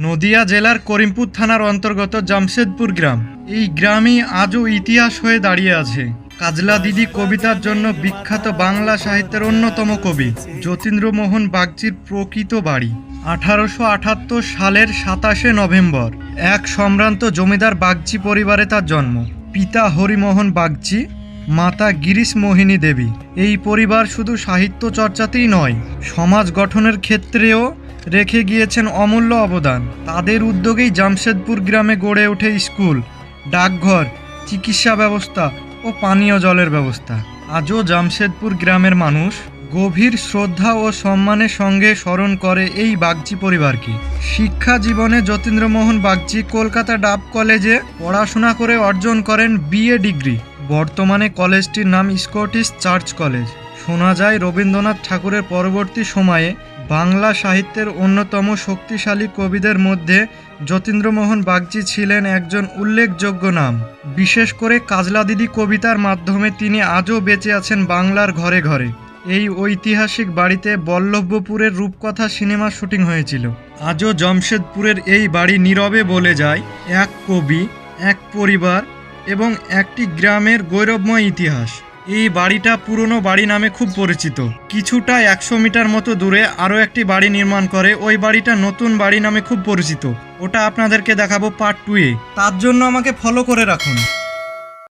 নদিয়া জেলার করিমপুর থানার অন্তর্গত জামশেদপুর গ্রাম। এই গ্রামই আজও ইতিহাস হয়ে দাঁড়িয়ে আছে। কাজলা দিদি কবিতার জন্য বিখ্যাত বাংলা সাহিত্যের অন্যতম কবি যতীন্দ্রমোহন বাগচির প্রকৃত বাড়ি। 1878 সালের 27শে নভেম্বর এক সম্ভ্রান্ত জমিদার বাগচি পরিবারে তার জন্ম। পিতা হরিমোহন বাগচি, মাতা গিরিশ মোহিনী দেবী। এই পরিবার শুধু সাহিত্য চর্চাতেই নয়, সমাজ গঠনের ক্ষেত্রেও রেখে গিয়েছেন অমূল্য অবদান। তাদের উদ্যোগেই জামশেদপুর গ্রামে গড়ে ওঠে স্কুল, ডাকঘর, চিকিৎসা ব্যবস্থা ও পানীয় জলের ব্যবস্থা। আজও জামশেদপুর গ্রামের মানুষ গভীর শ্রদ্ধা ও সম্মানের সঙ্গে স্মরণ করে এই বাগচি পরিবারকে। শিক্ষা জীবনে যতীন্দ্রমোহন বাগচি কলকাতা ডাব কলেজে পড়াশোনা করে অর্জন করেন BA ডিগ্রি। বর্তমানে কলেজটির নাম স্কটিশ চার্চ কলেজ। শোনা যায় রবীন্দ্রনাথ ঠাকুরের পরবর্তী সময়ে বাংলা সাহিত্যের অন্যতম শক্তিশালী কবিদের মধ্যে যতীন্দ্রমোহন বাগচি ছিলেন একজন উল্লেখযোগ্য নাম। বিশেষ করে কাজলা দিদি কবিতার মাধ্যমে তিনি আজও বেঁচে আছেন বাংলার ঘরে ঘরে। এই ঐতিহাসিক বাড়িতে বল্লভপুরের রূপকথা সিনেমার শুটিং হয়েছিল। আজও জামশেদপুরের এই বাড়ি নীরবে বলে যায় এক কবি, এক পরিবার এবং একটি গ্রামের গৌরবময় ইতিহাস। এই বাড়িটা পুরনো বাড়ি নামে খুব পরিচিত। কিছুটা 100 মিটার মতো দূরে আরও একটি বাড়ি নির্মাণ করে, ওই বাড়িটা নতুন বাড়ি নামে খুব পরিচিত। ওটা আপনাদেরকে দেখাবো পার্ট 2-এ। তার জন্য আমাকে ফলো করে রাখুন।